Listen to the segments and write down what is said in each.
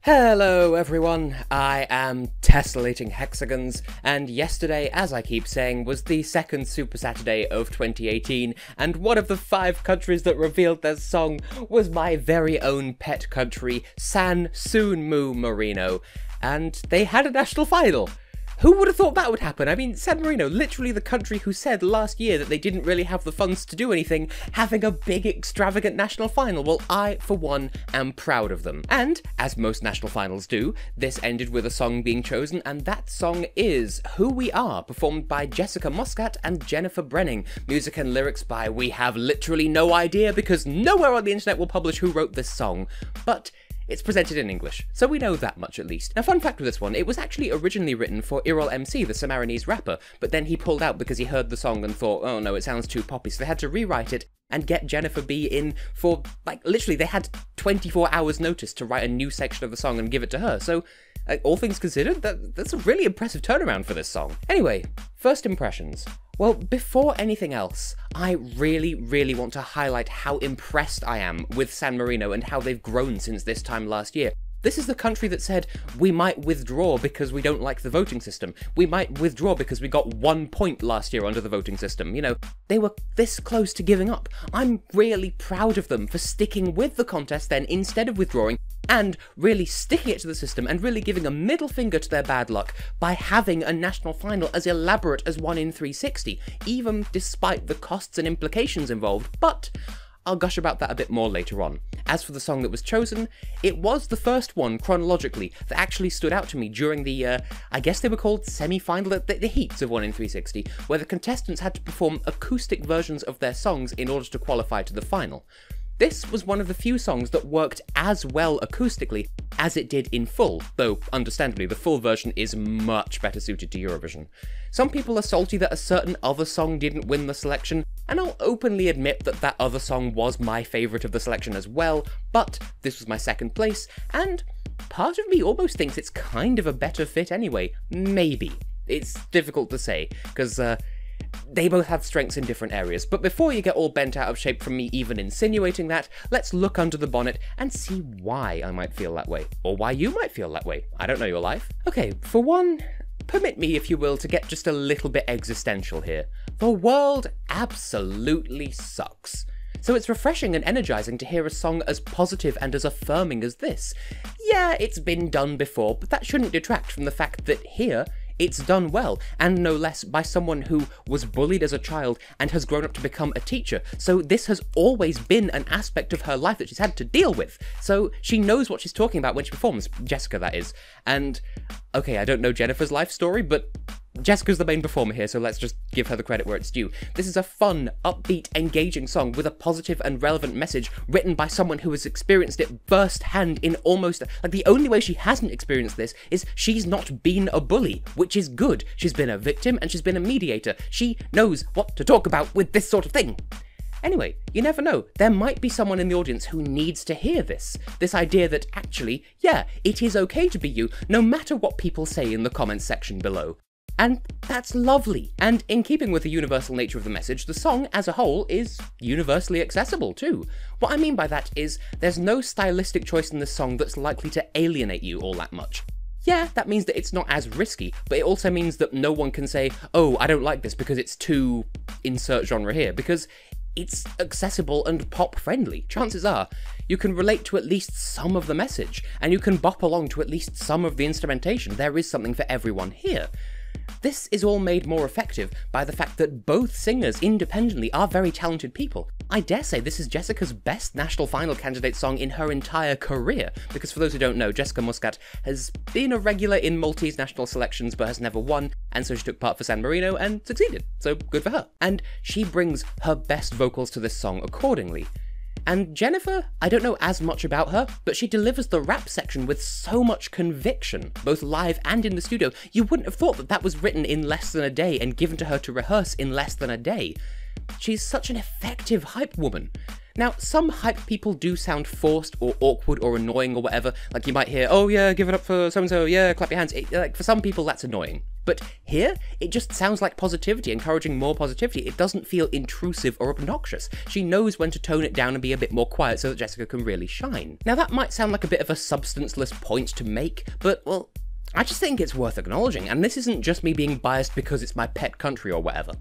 Hello everyone, I am Tessellating Hexagons, and yesterday, as I keep saying, was the second Super Saturday of 2018, and one of the 5 countries that revealed their song was my very own pet country, San Marino, and they had a national final. Who would have thought that would happen? I mean, San Marino, literally the country who said last year that they didn't really have the funds to do anything, having a big extravagant national final. Well, I, for one, am proud of them. And, as most national finals do, this ended with a song being chosen, and that song is Who We Are, performed by Jessika and Jenifer Brening. Music and lyrics by we have literally no idea because nowhere on the internet will publish who wrote this song. But it's presented in English, so we know that much at least. Now, fun fact with this one, it was actually originally written for Editorial MC, the San Marinese rapper, but then he pulled out because he heard the song and thought, oh no, it sounds too poppy, so they had to rewrite it and get Jenifer B in for, like, literally they had 24 hours notice to write a new section of the song and give it to her, so all things considered, that's a really impressive turnaround for this song. Anyway, first impressions. Well, before anything else, I really want to highlight how impressed I am with San Marino and how they've grown since this time last year. This is the country that said, we might withdraw because we don't like the voting system. We might withdraw because we got 1 point last year under the voting system. You know, they were this close to giving up. I'm really proud of them for sticking with the contest then instead of withdrawing, and really sticking it to the system and really giving a middle finger to their bad luck by having a national final as elaborate as one in 360, even despite the costs and implications involved, but I'll gush about that a bit more later on. As for the song that was chosen, it was the first one, chronologically, that actually stood out to me during the, I guess they were called semi-final, the heats of 1 in 360, where the contestants had to perform acoustic versions of their songs in order to qualify to the final. This was one of the few songs that worked as well acoustically as it did in full, though, understandably, the full version is much better suited to Eurovision. Some people are salty that a certain other song didn't win the selection, and I'll openly admit that that other song was my favourite of the selection as well, but this was my second place, and part of me almost thinks it's kind of a better fit anyway. Maybe. It's difficult to say, because, they both have strengths in different areas, but before you get all bent out of shape from me even insinuating that, let's look under the bonnet and see why I might feel that way, or why you might feel that way. I don't know your life. Okay, for one, permit me, if you will, to get just a little bit existential here. The world absolutely sucks. So it's refreshing and energizing to hear a song as positive and as affirming as this. Yeah, it's been done before, but that shouldn't detract from the fact that here, it's done well, and no less by someone who was bullied as a child and has grown up to become a teacher. So this has always been an aspect of her life that she's had to deal with. So she knows what she's talking about when she performs, Jessika that is. And, okay, I don't know Jenifer's life story, but Jessika's the main performer here, so let's just give her the credit where it's due. This is a fun, upbeat, engaging song with a positive and relevant message written by someone who has experienced it firsthand in almost, like, the only way she hasn't experienced this is she's not been a bully, which is good. She's been a victim and she's been a mediator. She knows what to talk about with this sort of thing. Anyway, you never know, there might be someone in the audience who needs to hear this. This idea that actually, yeah, it is okay to be you, no matter what people say in the comments section below. And that's lovely. And in keeping with the universal nature of the message, the song as a whole is universally accessible too. What I mean by that is, there's no stylistic choice in this song that's likely to alienate you all that much. Yeah, that means that it's not as risky, but it also means that no one can say, oh, I don't like this because it's too insert genre here, because it's accessible and pop-friendly. Chances are, you can relate to at least some of the message, and you can bop along to at least some of the instrumentation. There is something for everyone here. This is all made more effective by the fact that both singers independently are very talented people. I dare say this is Jessika's best national final candidate song in her entire career, because for those who don't know, Jessika has been a regular in Maltese national selections but has never won, and so she took part for San Marino and succeeded, so good for her. And she brings her best vocals to this song accordingly. And Jenifer, I don't know as much about her, but she delivers the rap section with so much conviction, both live and in the studio. You wouldn't have thought that that was written in less than a day and given to her to rehearse in less than a day. she's such an effective hype woman. Now, some hype people do sound forced or awkward or annoying or whatever. Like, you might hear, oh yeah, give it up for so-and-so, yeah, clap your hands. Like, for some people, that's annoying. But here, it just sounds like positivity, encouraging more positivity. It doesn't feel intrusive or obnoxious. She knows when to tone it down and be a bit more quiet so that Jessika can really shine. Now, that might sound like a bit of a substanceless point to make, but, well, I just think it's worth acknowledging, and this isn't just me being biased because it's my pet country or whatever.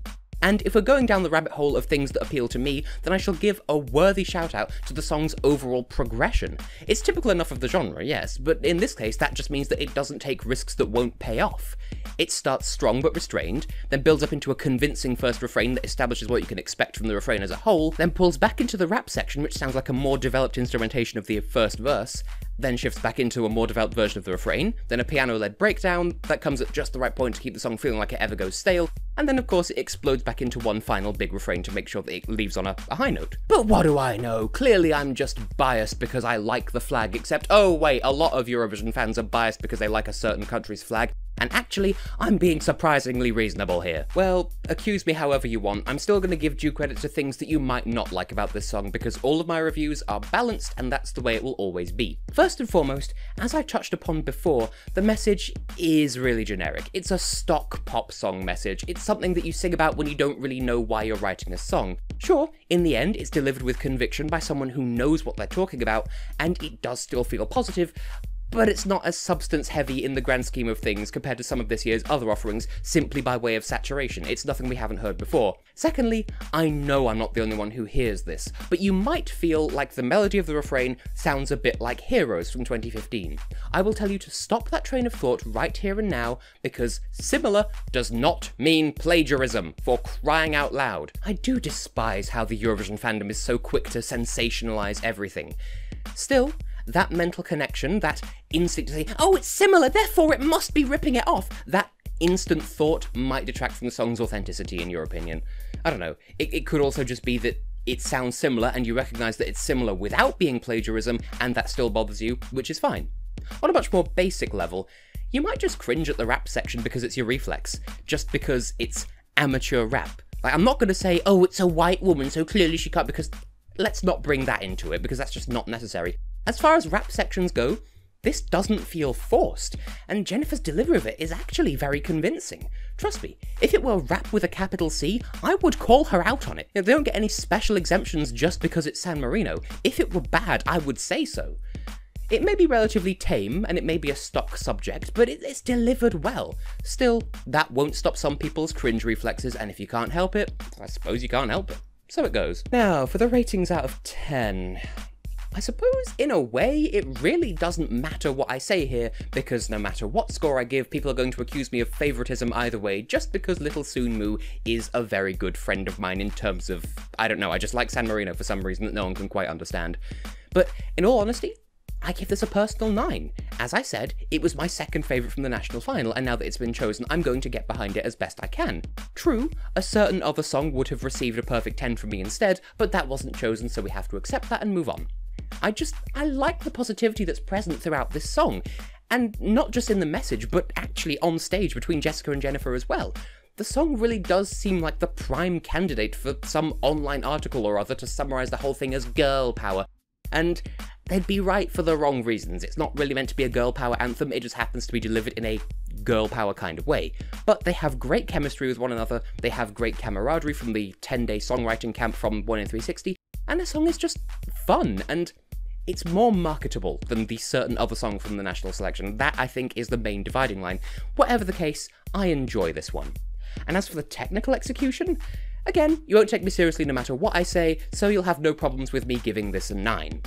And if we're going down the rabbit hole of things that appeal to me, then I shall give a worthy shout out to the song's overall progression. It's typical enough of the genre, yes, but in this case that just means that it doesn't take risks that won't pay off. It starts strong but restrained, then builds up into a convincing first refrain that establishes what you can expect from the refrain as a whole, then pulls back into the rap section, which sounds like a more developed instrumentation of the first verse, then shifts back into a more developed version of the refrain, then a piano-led breakdown that comes at just the right point to keep the song feeling like it ever goes stale, and then of course it explodes back into one final big refrain to make sure that it leaves on a high note. But what do I know? Clearly I'm just biased because I like the flag, except, oh wait, a lot of Eurovision fans are biased because they like a certain country's flag, and actually, I'm being surprisingly reasonable here. Well, accuse me however you want, I'm still going to give due credit to things that you might not like about this song because all of my reviews are balanced and that's the way it will always be. First and foremost, as I touched upon before, the message is really generic. It's a stock pop song message. It's something that you sing about when you don't really know why you're writing a song. Sure, in the end, it's delivered with conviction by someone who knows what they're talking about, and it does still feel positive, but it's not as substance-heavy in the grand scheme of things compared to some of this year's other offerings simply by way of saturation. It's nothing we haven't heard before. Secondly, I know I'm not the only one who hears this, but you might feel like the melody of the refrain sounds a bit like Heroes from 2015. I will tell you to stop that train of thought right here and now, because similar does not mean plagiarism, for crying out loud. I do despise how the Eurovision fandom is so quick to sensationalize everything. Still, that mental connection, that instinct to say, oh, it's similar, therefore it must be ripping it off, that instant thought might detract from the song's authenticity, in your opinion. I don't know. It could also just be that it sounds similar and you recognise that it's similar without being plagiarism, and that still bothers you, which is fine. On a much more basic level, you might just cringe at the rap section because it's your reflex, just because it's amateur rap. Like, I'm not going to say, oh, it's a white woman, so clearly she can't, because let's not bring that into it, because that's just not necessary. As far as rap sections go, this doesn't feel forced, and Jenifer's delivery of it is actually very convincing. Trust me, if it were rap with a capital C, I would call her out on it. They don't get any special exemptions just because it's San Marino. If it were bad, I would say so. It may be relatively tame, and it may be a stock subject, but it's delivered well. Still, that won't stop some people's cringe reflexes, and if you can't help it, I suppose you can't help it. So it goes. Now, for the ratings out of 10... I suppose, in a way, it really doesn't matter what I say here, because no matter what score I give, people are going to accuse me of favouritism either way, just because Little Soon Moo is a very good friend of mine in terms of, I don't know, I just like San Marino for some reason that no one can quite understand. But, in all honesty, I give this a personal 9. As I said, it was my second favourite from the national final, and now that it's been chosen, I'm going to get behind it as best I can. True, a certain other song would have received a perfect 10 from me instead, but that wasn't chosen, so we have to accept that and move on. I like the positivity that's present throughout this song, and not just in the message, but actually on stage between Jessika and Jenifer as well. The song really does seem like the prime candidate for some online article or other to summarise the whole thing as girl power, and they'd be right for the wrong reasons. It's not really meant to be a girl power anthem, it just happens to be delivered in a girl power kind of way. But they have great chemistry with one another, they have great camaraderie from the 10-day songwriting camp from 1 in 360, and the song is just fun, and it's more marketable than the certain other song from the national selection. That, I think, is the main dividing line. Whatever the case, I enjoy this one. And as for the technical execution, again, you won't take me seriously no matter what I say, so you'll have no problems with me giving this a 9.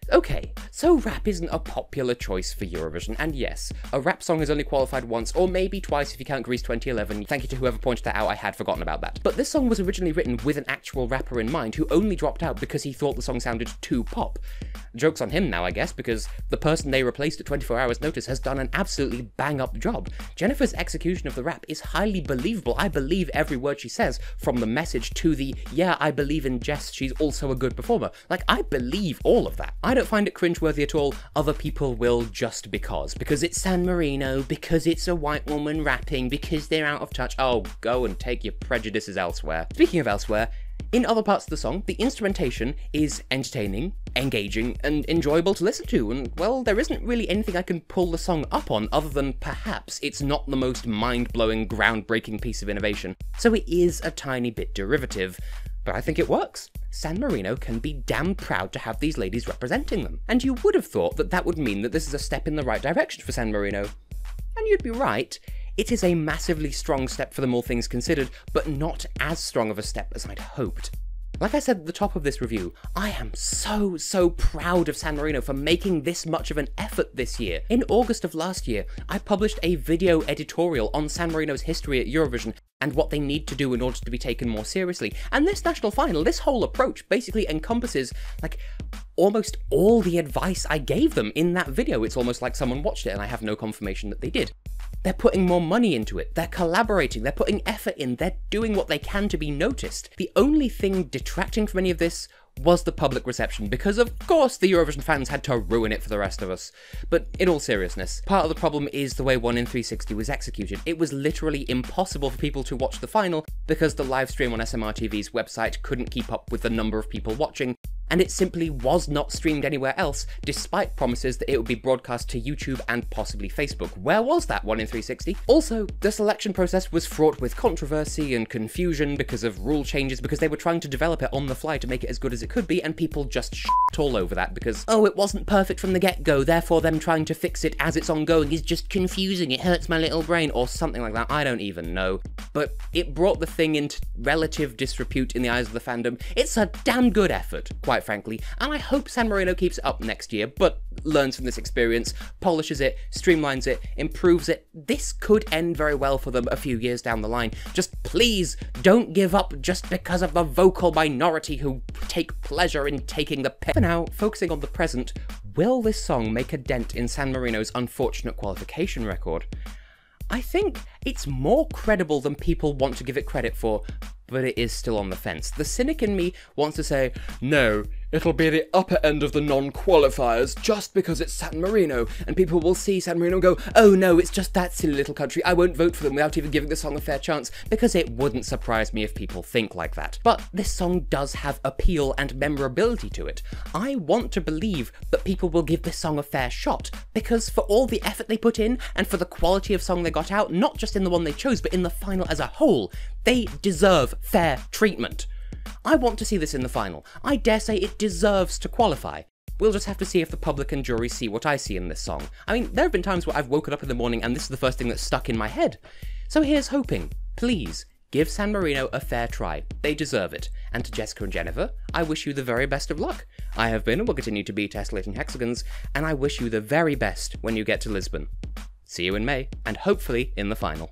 Okay, so rap isn't a popular choice for Eurovision, and yes, a rap song has only qualified once, or maybe twice if you count Greece 2011, thank you to whoever pointed that out, I had forgotten about that. But this song was originally written with an actual rapper in mind, who only dropped out because he thought the song sounded too pop. Joke's on him now, I guess, because the person they replaced at 24 hours notice has done an absolutely bang-up job. Jenifer's execution of the rap is highly believable. I believe every word she says, from the message to the, yeah, I believe in Jess, she's also a good performer. Like, I believe all of that. I don't find it cringeworthy at all. Other people will just because it's San Marino, because it's a white woman rapping, because they're out of touch. Oh, go and take your prejudices elsewhere. Speaking of elsewhere, In other parts of the song, the instrumentation is entertaining, engaging, and enjoyable to listen to, and well, there isn't really anything I can pull the song up on other than perhaps it's not the most mind-blowing, groundbreaking piece of innovation, so it is a tiny bit derivative, but I think it works. San Marino can be damn proud to have these ladies representing them, and you would have thought that that would mean that this is a step in the right direction for San Marino. And you'd be right. It is a massively strong step for them all things considered, but not as strong of a step as I'd hoped. Like I said at the top of this review, I am so proud of San Marino for making this much of an effort this year. In August of last year, I published a video editorial on San Marino's history at Eurovision and what they need to do in order to be taken more seriously. And this national final, this whole approach basically encompasses, like, almost all the advice I gave them in that video. It's almost like someone watched it and I have no confirmation that they did. They're putting more money into it, they're collaborating, they're putting effort in, they're doing what they can to be noticed. The only thing detracting from any of this was the public reception, because of course the Eurovision fans had to ruin it for the rest of us. But in all seriousness, part of the problem is the way 1 in 360 was executed. It was literally impossible for people to watch the final because the live stream on SMRTV's website couldn't keep up with the number of people watching, and it simply was not streamed anywhere else, despite promises that it would be broadcast to YouTube and possibly Facebook. Where was that 1 in 360? Also, the selection process was fraught with controversy and confusion because of rule changes, because they were trying to develop it on the fly to make it as good as it could be, and people just shit all over that because, oh, it wasn't perfect from the get-go, therefore them trying to fix it as it's ongoing is just confusing, it hurts my little brain, or something like that, I don't even know. But it brought the thing into relative disrepute in the eyes of the fandom. It's a damn good effort, quite frankly, and I hope San Marino keeps it up next year, but learns from this experience, polishes it, streamlines it, improves it. This could end very well for them a few years down the line. Just please don't give up just because of the vocal minority who take pleasure in taking the piss. For now, focusing on the present, will this song make a dent in San Marino's unfortunate qualification record? I think it's more credible than people want to give it credit for, but it is still on the fence. The cynic in me wants to say, no, it'll be the upper end of the non-qualifiers just because it's San Marino, and people will see San Marino and go, oh no, it's just that silly little country, I won't vote for them without even giving the song a fair chance, because it wouldn't surprise me if people think like that. But this song does have appeal and memorability to it. I want to believe that people will give this song a fair shot, because for all the effort they put in, and for the quality of song they got out, not just in the one they chose, but in the final as a whole, they deserve fair treatment. I want to see this in the final. I dare say it deserves to qualify. We'll just have to see if the public and jury see what I see in this song. I mean, there have been times where I've woken up in the morning and this is the first thing that's stuck in my head. So here's hoping. Please, give San Marino a fair try. They deserve it. And to Jessika and Jenifer, I wish you the very best of luck. I have been and will continue to be Tessellating Hexagons, and I wish you the very best when you get to Lisbon. See you in May, and hopefully in the final.